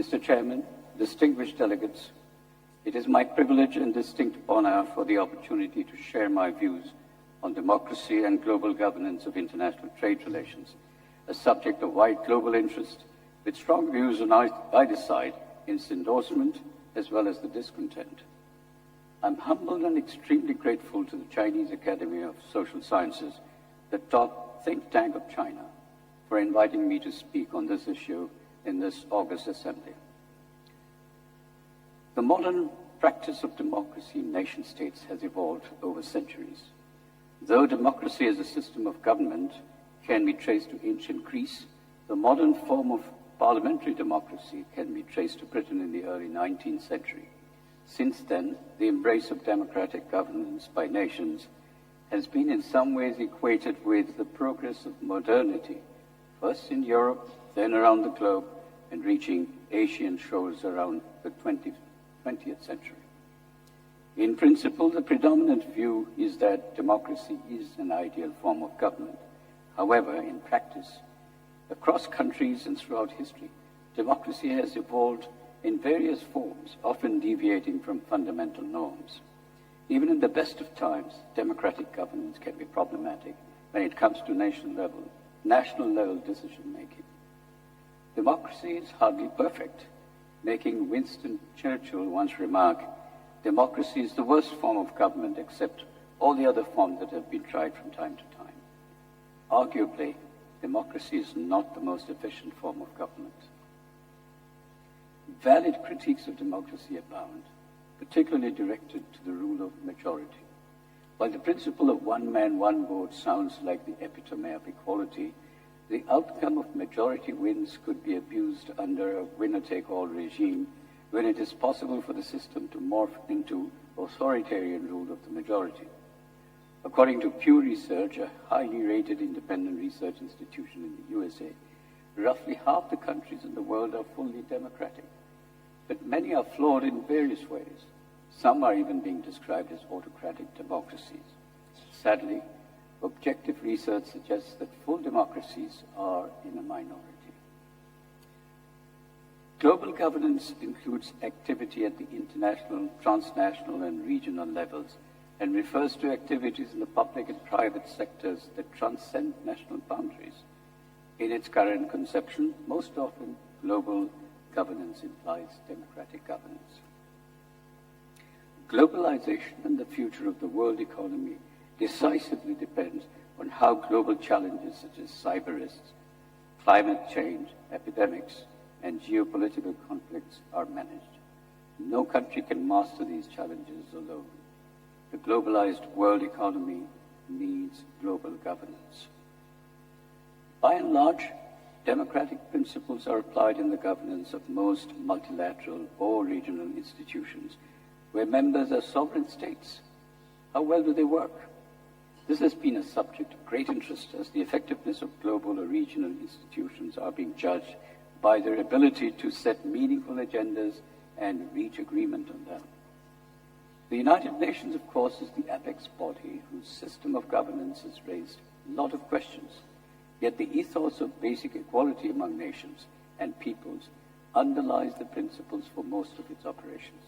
Mr. Chairman, distinguished delegates, it is my privilege and distinct honor for the opportunity to share my views on democracy and global governance of international trade relations, a subject of wide global interest with strong views on either side in its endorsement as well as the discontent. I'm humbled and extremely grateful to the Chinese Academy of Social Sciences, the top think tank of China, for inviting me to speak on this issue in this August assembly. The modern practice of democracy in nation-states has evolved over centuries. Though democracy as a system of government can be traced to ancient Greece, the modern form of parliamentary democracy can be traced to Britain in the early 19th century. Since then, the embrace of democratic governance by nations has been in some ways equated with the progress of modernity, first in Europe, then around the globe, and reaching Asian shores around the 20th century. In principle, the predominant view is that democracy is an ideal form of government. However, in practice, across countries and throughout history, democracy has evolved in various forms, often deviating from fundamental norms. Even in the best of times, democratic governance can be problematic when it comes to national level decision-making. Democracy is hardly perfect, making Winston Churchill once remark, democracy is the worst form of government except all the other forms that have been tried from time to time. Arguably, democracy is not the most efficient form of government. Valid critiques of democracy abound, particularly directed to the rule of majority. While the principle of one man, one vote sounds like the epitome of equality, the outcome of majority wins could be abused under a winner-take-all regime when it is possible for the system to morph into authoritarian rule of the majority. According to Pew Research, a highly rated independent research institution in the USA, roughly half the countries in the world are fully democratic, but many are flawed in various ways. Some are even being described as autocratic democracies. Sadly, objective research suggests that full democracies are in a minority. Global governance includes activity at the international, transnational, and regional levels, and refers to activities in the public and private sectors that transcend national boundaries. In its current conception, most often global governance implies democratic governance. Globalization and the future of the world economy decisively depends on how global challenges such as cyber risks, climate change, epidemics, and geopolitical conflicts are managed. No country can master these challenges alone. The globalized world economy needs global governance. By and large, democratic principles are applied in the governance of most multilateral or regional institutions where members are sovereign states. How well do they work? This has been a subject of great interest as the effectiveness of global or regional institutions are being judged by their ability to set meaningful agendas and reach agreement on them. The United Nations, of course, is the apex body whose system of governance has raised a lot of questions. Yet the ethos of basic equality among nations and peoples underlies the principles for most of its operations.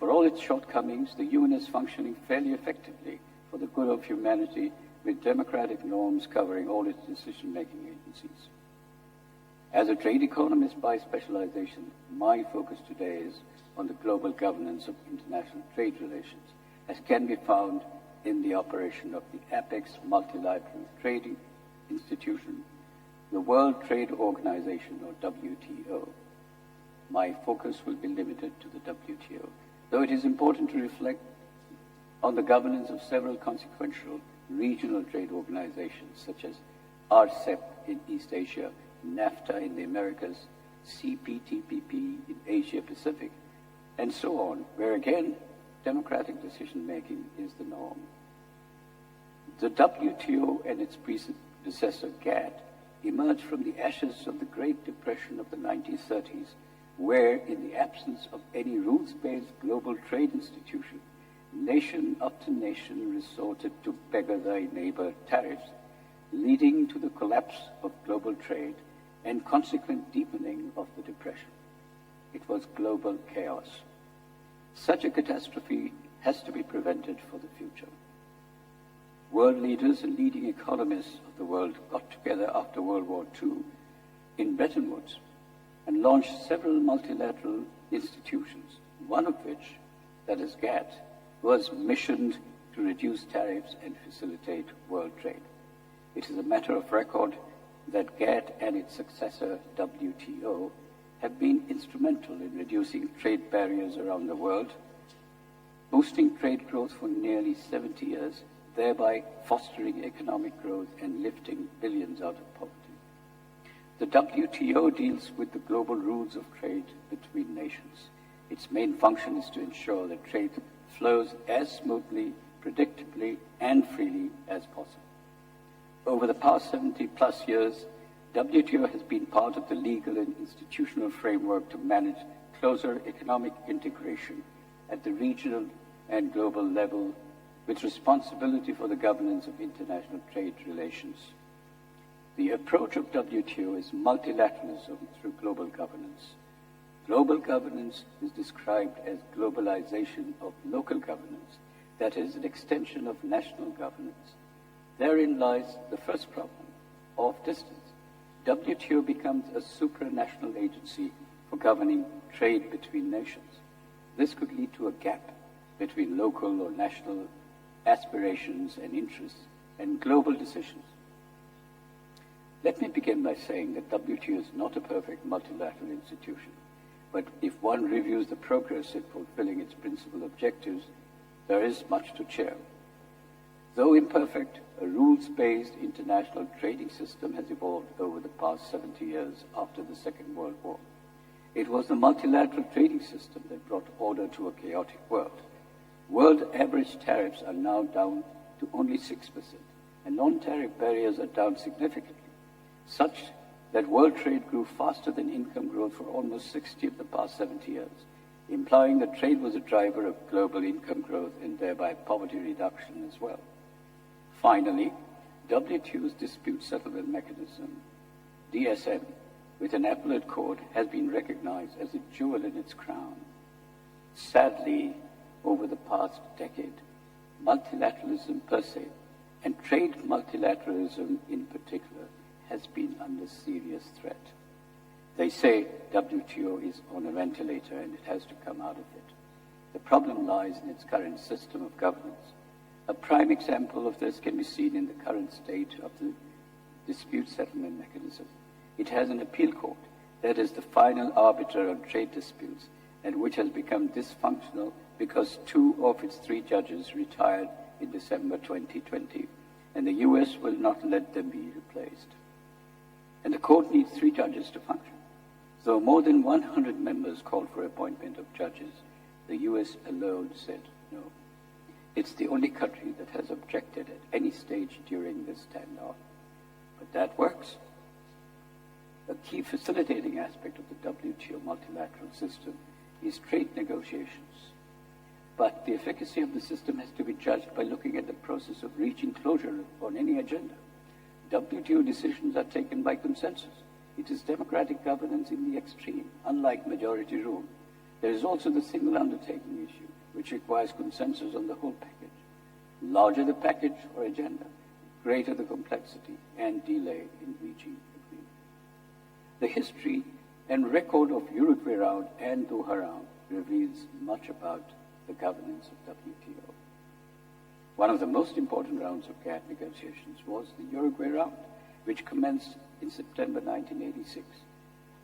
For all its shortcomings, the UN is functioning fairly effectively for the good of humanity with democratic norms covering all its decision-making agencies. As a trade economist by specialization, my focus today is on the global governance of international trade relations, as can be found in the operation of the apex multilateral trading institution, the World Trade Organization, or WTO. My focus will be limited to the WTO, though it is important to reflect on the governance of several consequential regional trade organizations, such as RCEP in East Asia, NAFTA in the Americas, CPTPP in Asia Pacific, and so on, where again, democratic decision-making is the norm. The WTO and its predecessor, GATT, emerged from the ashes of the Great Depression of the 1930s, where, in the absence of any rules-based global trade institution, nation after nation resorted to beggar thy neighbor tariffs, leading to the collapse of global trade and consequent deepening of the depression. it was global chaos. Such a catastrophe has to be prevented for the future. World leaders and leading economists of the world got together after World War II in Bretton Woods and launched several multilateral institutions, one of which, that is GATT, was missioned to reduce tariffs and facilitate world trade. It is a matter of record that GATT and its successor, WTO, have been instrumental in reducing trade barriers around the world, boosting trade growth for nearly 70 years, thereby fostering economic growth and lifting billions out of poverty. The WTO deals with the global rules of trade between nations. Its main function is to ensure that trade flows as smoothly, predictably, and freely as possible. Over the past 70-plus years, WTO has been part of the legal and institutional framework to manage closer economic integration at the regional and global level, with responsibility for the governance of international trade relations. The approach of WTO is multilateralism through global governance. Global governance is described as globalization of local governance, that is, an extension of national governance. Therein lies the first problem of distance. WTO becomes a supranational agency for governing trade between nations. This could lead to a gap between local or national aspirations and interests and global decisions. Let me begin by saying that WTO is not a perfect multilateral institution, but if one reviews the progress in fulfilling its principal objectives, there is much to cheer. Though imperfect, a rules-based international trading system has evolved over the past 70 years after the Second World War. It was the multilateral trading system that brought order to a chaotic world. World average tariffs are now down to only 6%, and non-tariff barriers are down significantly, such that world trade grew faster than income growth for almost 60 of the past 70 years, implying that trade was a driver of global income growth and thereby poverty reduction as well. Finally, WTO's dispute settlement mechanism, DSM, with an appellate court, has been recognized as a jewel in its crown. Sadly, over the past decade, multilateralism per se, and trade multilateralism in particular, has been under serious threat. They say WTO is on a ventilator and it has to come out of it. The problem lies in its current system of governance. A prime example of this can be seen in the current state of the dispute settlement mechanism. It has an appeal court that is the final arbiter on trade disputes and which has become dysfunctional because 2 of its 3 judges retired in December 2020, and the US will not let them be replaced. And the court needs 3 judges to function. Though more than 100 members called for appointment of judges, the US alone said no. It's the only country that has objected at any stage during this standoff. But that works. A key facilitating aspect of the WTO multilateral system is trade negotiations. But the efficacy of the system has to be judged by looking at the process of reaching closure on any agenda. WTO decisions are taken by consensus. It is democratic governance in the extreme, unlike majority rule. There is also the single undertaking issue, which requires consensus on the whole package. Larger the package or agenda, greater the complexity and delay in reaching agreement. The history and record of Uruguay Round and Doha Round reveals much about the governance of WTO. One of the most important rounds of GATT negotiations was the Uruguay Round, which commenced in September 1986.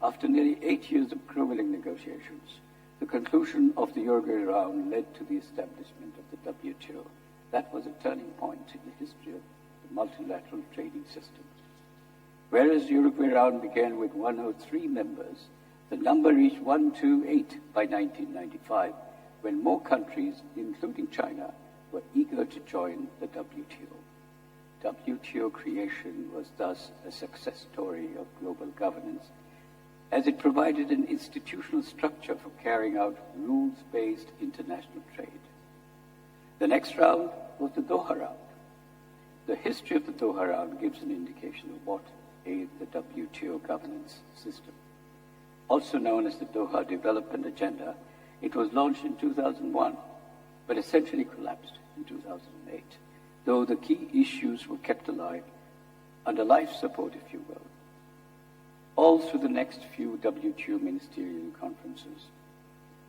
After nearly 8 years of grueling negotiations, the conclusion of the Uruguay Round led to the establishment of the WTO. That was a turning point in the history of the multilateral trading system. Whereas the Uruguay Round began with 103 members, the number reached 128 by 1995, when more countries, including China, were eager to join the WTO. WTO creation was thus a success story of global governance, as it provided an institutional structure for carrying out rules-based international trade. The next round was the Doha Round. The history of the Doha Round gives an indication of what aided the WTO governance system. also known as the Doha Development Agenda. It was launched in 2001, but essentially collapsed in 2008, though the key issues were kept alive under life support, if you will, all through the next few WTO ministerial conferences.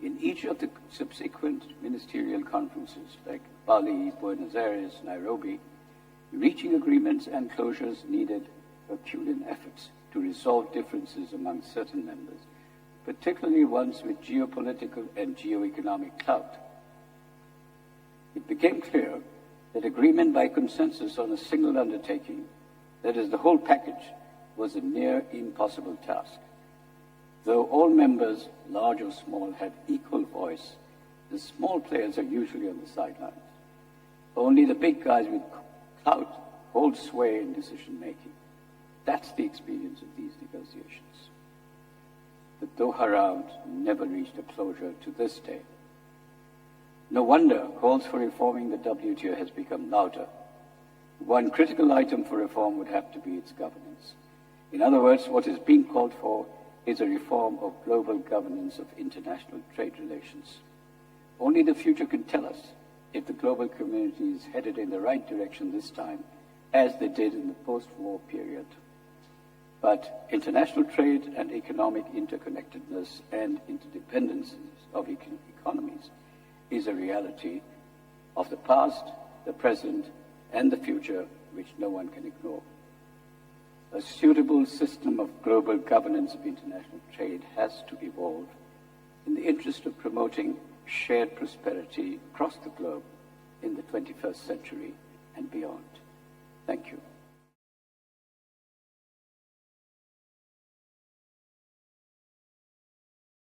In each of the subsequent ministerial conferences, like Bali, Buenos Aires, Nairobi, reaching agreements and closures needed Herculean efforts to resolve differences among certain members, particularly ones with geopolitical and geoeconomic clout. It became clear that agreement by consensus on a single undertaking, that is, the whole package, was a near impossible task. Though all members, large or small, have equal voice, the small players are usually on the sidelines. Only the big guys with clout hold sway in decision-making. That's the experience of these negotiations. The Doha round never reached a closure to this day. No wonder calls for reforming the WTO has become louder. One critical item for reform would have to be its governance. In other words, what is being called for is a reform of global governance of international trade relations. Only the future can tell us if the global community is headed in the right direction this time, as they did in the post-war period. But international trade and economic interconnectedness and interdependencies of economies is a reality of the past, the present, and the future which no one can ignore. A suitable system of global governance of international trade has to evolve in the interest of promoting shared prosperity across the globe in the 21st century and beyond. Thank you.